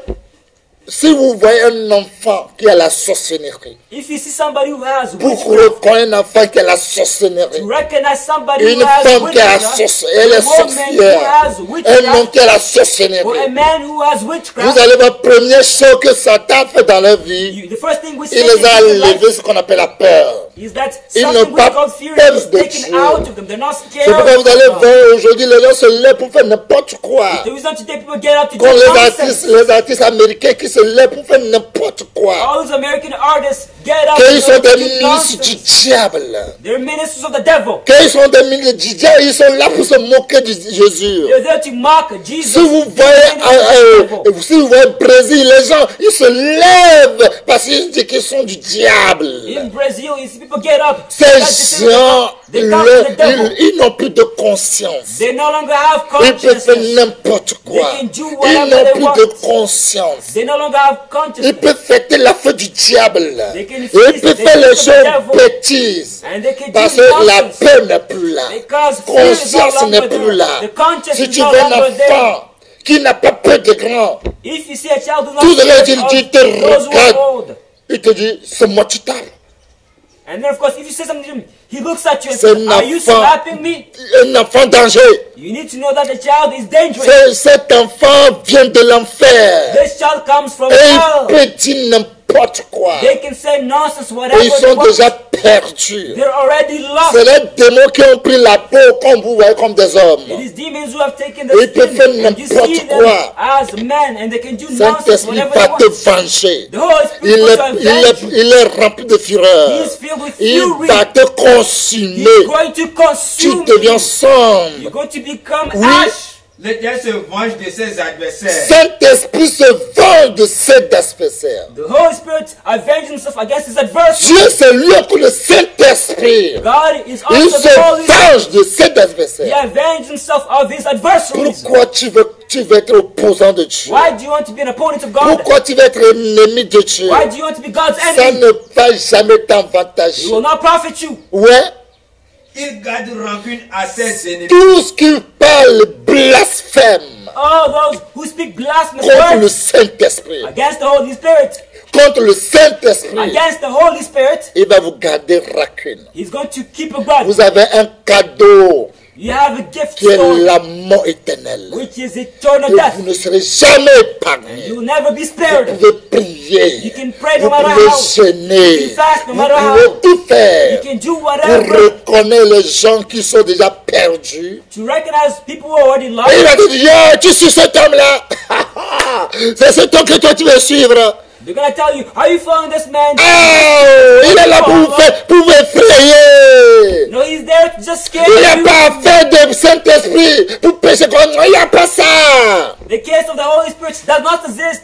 si vous voyez un enfant qui a la sorcellerie, if you see somebody who has pour witchcraft, reconnaître un enfant qui a la sorcellerie, to recognize somebody who une has femme qui a la witchcraft, sorcellerie, elle est a woman who sorcière, has un homme witchcraft, qui a la or a sorcellerie. man who has Vous witchcraft, allez voir, première chose que Satan fait dans leur vie, the first thing we il say les a in their life enlevés ce qu'on appelle la peur. is that Ils something n'ont which pas is called fear peur is de taken Dieu. out of them. They're not scared C'est pourquoi of vous allez God. voir aujourd'hui, les gens se lèvent pour faire n'importe quoi. The reason today people get up to do Comme nonsense. les artistes américains qui se lèvent pour faire n'importe quoi. All these American artists get up Qu'ils sont and des do ministres du nonsense. diable. They're ministers of the devil. Qu'ils sont des ministres du diable, ils sont là pour se moquer de Jésus. They're there to mock Jesus. Si vous They're ministers of the devil. si vous voyez Brésil, les gens, ils se lèvent parce qu'ils disent qu'ils sont du diable. In Brazil, you see people get up. Ces gens, They come to the devil. ils n'ont plus de conscience. They no longer have Ils peuvent faire consciousness. n'importe quoi. They can do Ils whatever n'ont they plus want. de conscience. They no longer have Ils consciousness. peuvent fêter la fête du diable. They can Ils feast, peuvent they faire les feast the choses devil. bêtises. And they can Parce do que la nonsense. paix n'est plus là. Because fear is no Conscience longer n'est plus there. là. The conscience Si is tu no veux un longer there. enfant qui n'a pas peur des grands, If you see a child who tout not de scared suite il of te those who are regarde. old, Il te dit, c'est moi tu tapes. and then of course if you say something to him, he looks at you and C'est says, un "Are you enfant. slapping me?" Un enfant danger. You need to know that the child is dangerous. Cet enfant vient de l'enfer. This child comes from Et il hell. peut dire n'importe quoi. They can say nonsense, Et whatever ils they sont want. déjà perdus. They're already C'est lost. les démons qui ont pris la peau comme vous voyez comme des hommes. It is demons who have taken the Ils peuvent faire skin, and you see n'importe them quoi. as men, and they can do nonsense, Saint-Esprit whatever va they te want. venger. The Holy Spirit Il will est, avenge il est, you. il est rempli de fureur. He is filled with Il fury. va te He's consumer. going to Tu consume deviens you. sombre. You're going to become Oui, ash. L'Éternel se venge de ses adversaires. Saint-Esprit se venge de ses adversaires. The Holy Spirit avenged himself against his adversaries. Dieu, c'est lui pour le Saint-Esprit. God is Il also the Holy se Spirit. venge de ses He adversaires. avenged himself of his adversaries. Pourquoi tu veux être opposant de Dieu? Why do you want to be an opponent of God? Pourquoi tu veux être ennemi de Dieu? Why do you want to be God's Ça enemy? ne va jamais It t'avantager. will not profit you. Ouais, Il garde rancune à ses ennemis. tout ce qui parle blasphème All those who speak blasphemous contre le words Saint-Esprit, against the Holy Spirit, contre le Saint-Esprit, against the Holy Spirit, il va vous garder rancune. he's going to keep a grudge. Vous avez un cadeau You have a gift qui est stored, la mort éternelle. which is eternal Et death. vous ne serez jamais épargné. You will never be Vous spared. pouvez prier, You can pray vous no matter pouvez how. jeûner, You can fast no vous matter pouvez how. tout You faire can do pour whatever reconnaître les gens qui sont déjà perdus. to recognize people who are already Et il lost. va te dire, yeah, tu suis cet homme-là. C'est cet homme que toi tu veux suivre. They're going to tell you, are you following this man? Oh, il est là pour vous faire, pour vous effrayer. No, he's there to just scare Il n'a you. pas fait de Saint-Esprit pour pécher contre moi. Il n'y a pas ça. The case of the Holy Spirit does not exist.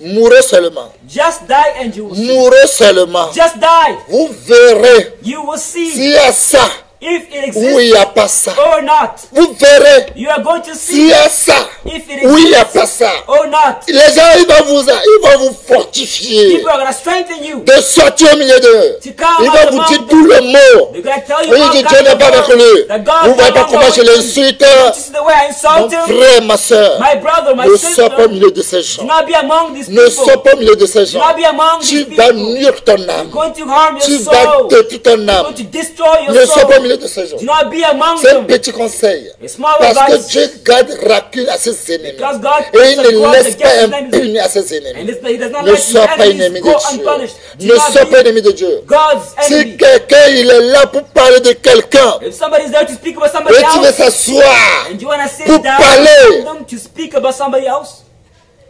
Mourez seulement. Just die and you will see. Mourez seulement. Just die. Vous verrez You will see s'il y a ça if it ou il exists n'y a pas ça. or not. Vous verrez You are going to s'il see y a ça if it ou il n'y a pas exists ça. or not. Les gens, ils vont vous fortifier. People are going to strengthen you. De sortir au milieu d'eux. To come Ils out vont vous among dire them. tout le mot. They're going to tell you Oui, all Dieu kinds n'est of pas words avec lui. that God Vous is voyez no pas longer comment je with him. l'insulte. This is the way I Mon insult him. frère, ma soeur, My brother, my ne sois pas au sister, milieu de ces do gens. not be among these Ne people. sois pas au milieu de ces Do gens. not be among Tu these vas people. nuire ton You're âme. going to harm Tu your vas soul. détruire ton You're âme. going to destroy Ne your sois pas au soul. milieu de ces gens. Do not be among C'est un them. petit conseil. A small Parce que advice. Dieu garde rancune à ses ennemis. Because God Et il puts a ne grudge laisse pas against his enemies. impuni à ses And ennemis. he does not Ne let sois his pas enemies ennemi de go Dieu. unpunished. Do Ne not sois pas be ennemi de Dieu. God's Si enemy. quelqu'un il est là pour parler de quelqu'un If somebody is there to speak about somebody et tu veux else, s'asseoir, and you want to sit pour down parler. with them to speak about somebody else,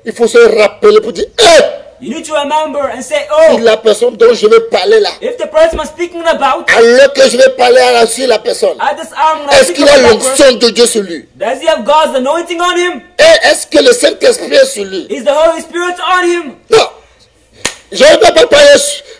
il faut se rappeler pour dire, hé, you need to remember and say, si oh, la personne dont je vais parler là, if the person I'm speaking about, alors que je vais parler sur la personne, at this hour when I est-ce speak qu'il a about that person, l'onction de Dieu sur lui? does he have God's anointing on him? Et est-ce que le Saint-Esprit est sur lui? Is the Holy Spirit on him? Non. Je ne vais pas parler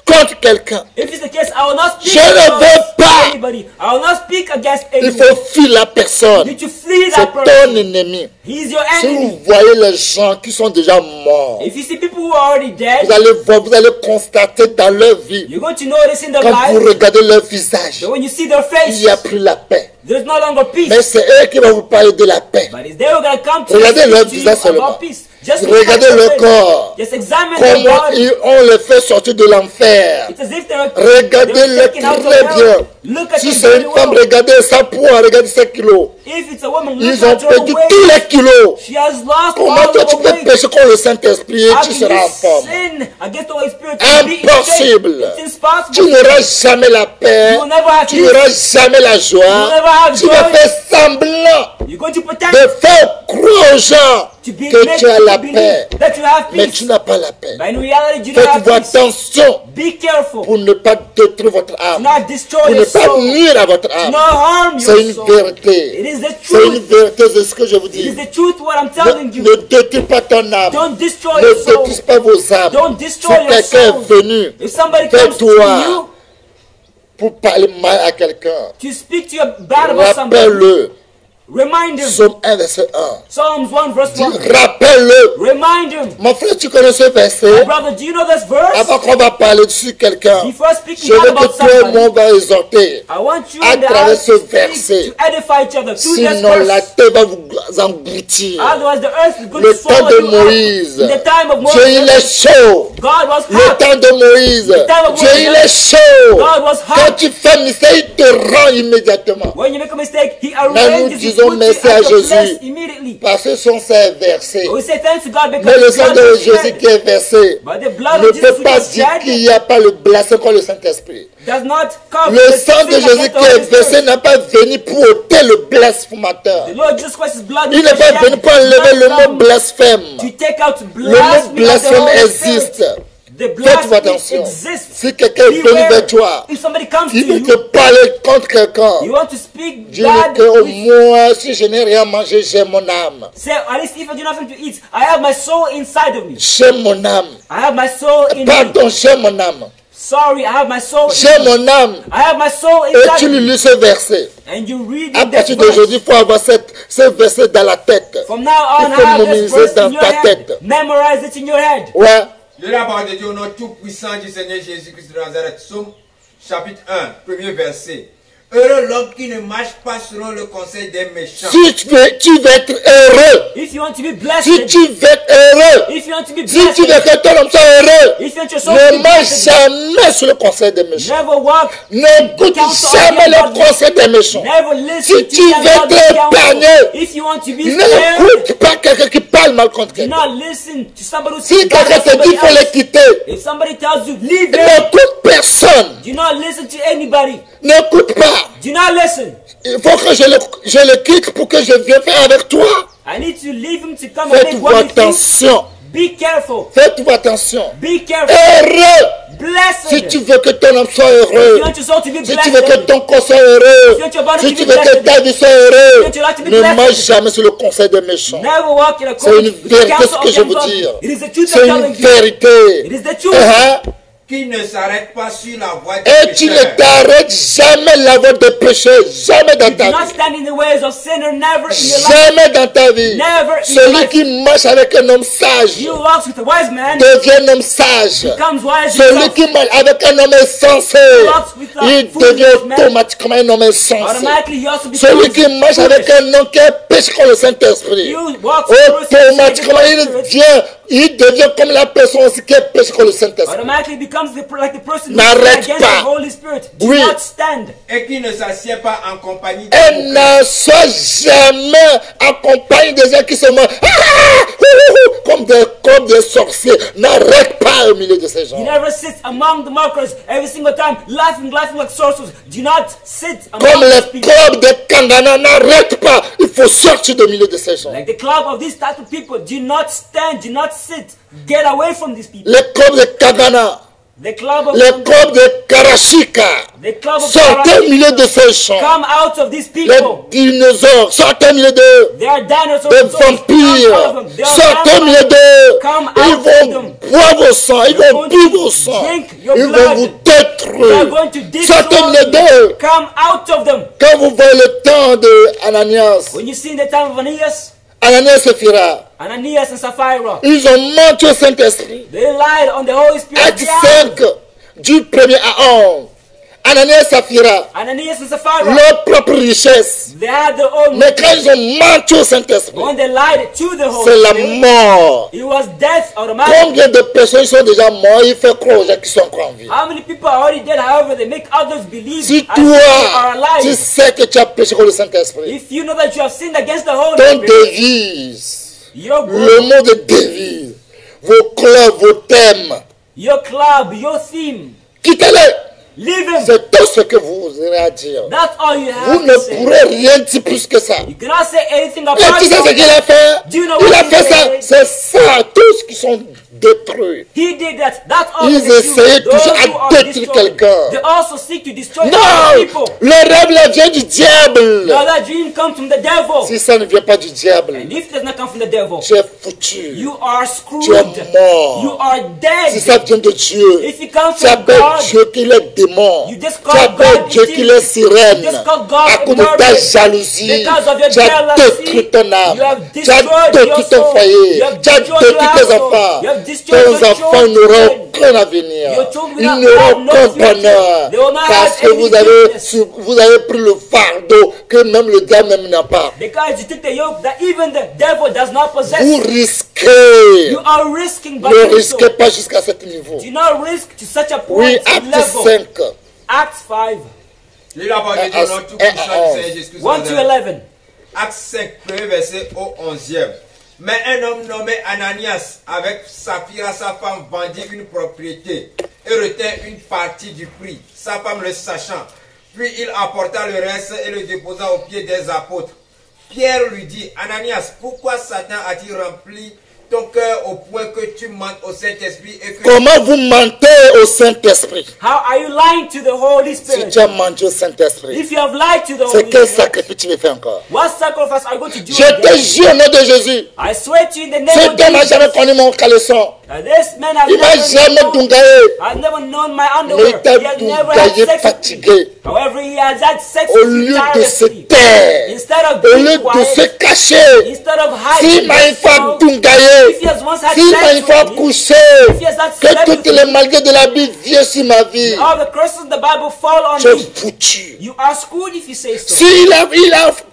contre quelqu'un. If it's the case, I will not speak Je ne veux against pas. anybody. I will not speak against Il anyone. faut fuir la You personne. need to flee C'est that ton person. ennemi. He's your Si enemy. vous voyez les gens qui sont déjà morts, If you see people who are already dead, vous allez voir, vous allez constater dans leur vie, you're going to notice in their quand vous lives regardez leur visage, that when you see their il face, n'y a plus la paix. there's no longer peace. Mais c'est eux qui vont vous parler de la paix. But is they who are going to come to Regardez you, leur to you visage seulement. about peace? Just Regardez look at leur their corps. face. Just examine their Comment body. on les fait sortir de l'enfer. It's as if they're Regardez-le taken out of très bien. hell. Look at Si them c'est very une femme, well. regardez sa poids, regardez ses kilos. If it's a woman, look Ils ont at her perdu weight. tous les kilos. She has lost Comment all toi of tu her peux weight. pécher contre le Saint-Esprit et How tu can seras en you forme? sin against the Holy Spirit and be in shape? Impossible. It's impossible. Tu n'auras jamais la paix. You will never have Tu peace. n'auras jamais la joie. You will never have Tu vas joy. faire semblant You're going to pretend de faire croire aux gens to be que made tu as to la believe paix. that you have Mais peace. tu n'as pas la paix. But in reality, you don't Faites have peace. attention Be careful. pour ne pas détruire votre Do âme. not destroy Pour ne your pas soul. nuire à votre Do âme. not harm C'est your une soul. vérité. It is the C'est une truth. vérité, c'est ce que je vous It is dis. the truth what I'm telling Ne, you. ne détruis pas ton âme. Don't destroy Ne your soul. détruis pas vos âmes. Don't Si destroy your quelqu'un est soul. venu If somebody vers comes to toi you pour parler mal à quelqu'un, to speak to you bad about somebody, rappelle-le. remind him. Psaume 1, verset 1. Psalms 1 verse 1. Rappelle-le. Remind him. Mon frère, tu connais ce My verset? brother, do you know this verse? Avant qu'on va parler sur quelqu'un, Before speaking je bad veux about que toi et moi somebody, on va exhorter. I want you à and travers I ce to verset. speak to edify each other through this Sinon, la verse. terre va vous engloutir. Otherwise, the earth is going Le to temps swallow de you up. Moïse, In the time of Dieu il est Moses, chaud. God was Le hot. temps de Moïse, time of Dieu il Moses, est chaud. God was Quand hot. tu fais mystère, il te rend immédiatement. When you make a mistake, He nous arranges it, disons puts merci you à at your Jésus. place immediately. Parce que ce sont ces versets. We say thanks to God because Mais le His sang blood de was Jésus shed. qui est versé But the blood ne of Jesus peut who pas was dire qu'il shed n'y a pas le blasphème contre le Saint-Esprit. does not cover Le the sang de sin Jésus against the qui est Holy versé Spirit. n'a pas venu pour ôter le blasphémateur. The Lord Jesus Christ's blood Il was n'est pas shed venu pour enlever not le mot come blasphème. to take out Le mot blasphemy of the blasphème Holy existe. Spirit. The blood Faites attention. exists. Si quelqu'un est venu vers toi, If somebody comes to il veut te you, parler contre quelqu'un, you want to speak dis-lui bad que au with, moins, si je n'ai rien mangé, j'ai mon âme. say, at least if I do nothing to eat, I have my soul inside of me. J'ai mon âme. I have my soul in me. Pardon, j'ai mon âme. Sorry, I have my soul J'ai in me. mon âme. I have my soul Et tu inside lui of me. lis ce verset. And you read À in that partir verse. d'aujourd'hui, il faut avoir ce verset dans la tête. From now on, Il faut have this mémoriser verse dans in your ta head. tête. Memorize it in your head. Ouais. De la parole de Dieu au nom tout-puissant du Seigneur Jésus-Christ de Nazareth. Psaume chapitre 1, premier verset. Heureux l'homme qui ne marche pas selon le conseil des méchants. Si tu veux être heureux, If you want to be blessed, si tu veux être heureux, if you want to be si tu veux blessed, que ton homme soit heureux, if you want your soul to ne be marche blessed, jamais sur le conseil des méchants. never walk, N'écoute jamais le conseil des méchants. never listen Si to tu them veux about the être counsel. épargné, If you want to be spared, n'écoute pas quelqu'un qui parle mal contre do quelqu'un. not listen to somebody who Si speaks bad quelqu'un about te dit somebody qu'il faut les else. quitter, If somebody tells you, leave them, n'écoute personne. do not listen to anybody. N'écoute pas. Do not listen. Il faut que je le quitte pour que je vienne faire avec toi. I need to leave him to come and make Faites-vous one with you. attention. Be careful. Faites-vous attention. Be careful. Heureux. Blessed. Si tu veux que ton âme soit If heureux, you want your soul to be si tu veux que blessed, ton corps soit heureux, si tu veux que ta vie soit heureuse, ne marche jamais sur le conseil des méchants. never walk in C'est une accordance with the vérité counsel ce que of je the veux ungodly. dire. It is the truth C'est I'm une telling you. vérité. It is the truth. Qui ne s'arrête pas sur la voie des Et tu ne pécheurs. t'arrêtes jamais la voie des péchés, jamais dans Do ta not vie. stand in the ways of sinner, never in your life. Jamais dans ta vie. Never in your Celui life. qui marche avec un homme sage He who walks with a wise man devient un homme sage. becomes wise Celui himself. qui marche avec un homme insensé, il devient automatiquement un homme insensé. Automatically he also becomes Celui qui marche avec foolish. un homme qui pêche contre le Saint-Esprit, He who walks with a person automatiquement il devient comme la personne aussi qui pêche contre le Saint-Esprit. automatically becomes like the person who N'arrête is against pas. the Holy Spirit. Do Oui. not stand. Et qui ne s'assied pas en compagnie des Et hypocrites. ne sois jamais accompagné des gens qui se moquent comme des sorciers. N'arrête pas au milieu de ces gens. He never sits among the mockers every single time, laughing like sorcerers. Do not sit among Comme these les people. clubs de Kangana, n'arrête pas. Il faut sortir du milieu de ces gens. Like the club of these type of people, do not stand, do not sit. Get away from these people. Les clubs de Kangana, The club of les clubs de Karashika, the club of sortez au milieu de ces gens. come out of these Les people. dinosaures, sortez au milieu d'eux. They are dinosaurs. Des Come out of vampires, them. They are sortez au milieu vampires. d'eux. Come Ils out of vont them. boire vos sangs, ils They're vont going boire to vos sangs, drink your ils vont blood. vous They are détruire. going to Sortez au milieu destroy d'eux. you. Come out of them. Quand vous voyez le temps de Ananias, When you see in the time of Ananias et Saphira, Ananias and Sapphira, ils ont menti au Saint-Esprit. they lied on the Holy Spirit. Acte 5, du 1er à 11. Ananias et Saphira, Ananias and Sapphira, leur propre richesse. they had their own. Mais quand ils ont menti au Saint-Esprit, When they lied to the c'est Holy la Spirit, mort. it was death automatically. Combien de personnes sont déjà mortes, ils font croire aux gens qui sont encore en vie. How many people are already dead? However, they make others believe Si as if they are toi, tu alive. sais que tu as péché contre le Saint-Esprit, If you know that you have sinned against the Holy ton Spirit, devise, your le group, mot de devise, vos clubs, vos thèmes, your club, your theme, quittez-les. leave him. C'est tout ce que vous aurez à dire. That's all you Vous have ne to say. pourrez rien dire plus que ça. You cannot say anything Et apart tu sais from ce qu'il a fait? Do you know Il what a he fait ça. did? C'est ça. Tous qui sont détruits. He did that. That's all Ils they do. essayaient Those toujours who à are détruire destroyed, quelqu'un. they also seek to destroy other Non! people. Le rêve là vient du diable. Now that dream comes from the devil. Si ça ne vient pas du diable, And if it does not come from the devil, tu es foutu. you are Tu es screwed. mort. You are Si dead. ça vient de Dieu, If it comes tu from appelles God, Dieu qu'il est démon. you just Tu call appelles God Dieu qu'il est sirène. You just call God À cause de ta murderer. jalousie, Because of your tu as jealousy, détruit ton âme. you have Tu as destroyed détruit your ton soul. foyer. You have Tu as destroyed détruit your tes household. enfants. You have destroyed Tes your enfants n'auront children. aucun avenir. Your children Ils will n'auront have no aucun future. bonheur. They will not Parce have que any goodness. vous avez pris le fardeau que même le diable même n'a pas. Because you took the yoke that even the devil does not possess. Vous risquez. You are risking by Ne doing so. risquez pas jusqu'à ce niveau. Do not risk to such a point Oui, acte level. 5. Acts 5, Lis la parole de Dieu, notre tout-puissant du Seigneur Jésus-Christ. 1 to 11. Acte 5, premier verset au 11e. Mais un homme nommé Ananias, avec Saphira, sa femme, vendit une propriété et retint une partie du prix, sa femme le sachant. Puis il apporta le reste et le déposa aux pieds des apôtres. Pierre lui dit, Ananias, pourquoi Satan a-t-il rempli ton cœur au point que tu mentes au Saint-Esprit et que Comment vous mentez au Saint-Esprit? How are you lying to the Holy Si Spirit? tu as menti au Saint-Esprit, If you have lied to the c'est Holy quel Spirit, sacrifice tu veux faire encore? what sacrifice are you going to do Je te again? jure au nom de Jésus, I swear to you in the name cet of homme n'a Jesus, jamais connu mon caleçon. this man has Il m'a jamais never known, dungaé. I've never known my Mais underwear. il t'a He has never had dungaé sex with me. fatigué. However, he has had sex Au with me lieu de se tirelessly. taire, Instead of au lieu being de se quiet, cacher, instead of s'il hiding m'a une fois himself, dungaé, if he has once had s'il m'a sex une fois with me, couché, if he has had que sex toutes with les me, maladies de la Bible viennent sur ma vie, all the curses of the Bible fall on j'ai me. foutu. You are screwed if you say so. S'il a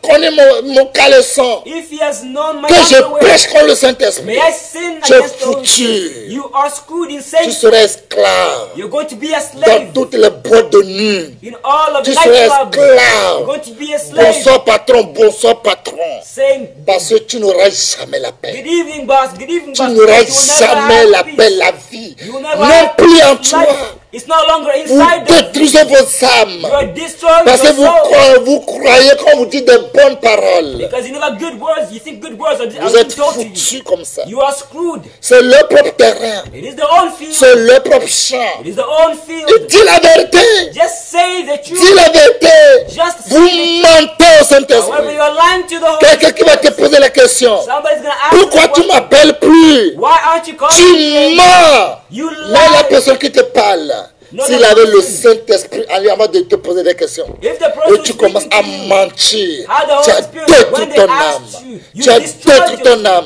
connu mon caleçon, If he has known my que je underwear, prêche contre le Saint-Esprit, may I sin j'ai against the Holy foutu. Spirit? You are screwed in Tu saying seras esclave you're going to be a dans slave. toutes les boîtes de nuit. In all of Tu the seras nightclubs, you're esclave. going to be a slave. Bonsoir patron. Saying, Parce que tu n'auras jamais la paix. good evening, boss. Good evening, Tu boss. n'auras You will never jamais have la peace. paix, la vie. You will never Non have plus en life. toi. It's no longer Vous inside of you. détruisez vos âmes. You are destroying Parce que your soul. vous croyez quand vous dites des bonnes paroles. Because you never good words. You think good words are Vous being êtes told to you. foutus comme ça. You are screwed. C'est leur propre terrain. It is their own field. C'est leur propre champ. It is their own Et field. dis la vérité. Just say the Dis truth. la vérité. Just Vous say it. mentez au However, Saint-Esprit. you are lying to the Holy Quelqu'un qui va te Spirit. poser la question. Somebody's going to ask Pourquoi you tu what- m'appelles plus? Why aren't you calling Tu me? mens. You Mais la lie. personne qui te parle, No, s'il no, avait no. le Saint-Esprit en lui avant de te poser des questions, If the et person tu is commences speaking à to you, mentir, how the tu Holy as Spirit, détruit when they ton asked âme. you, you Tu as destroyed détruit ton your- âme.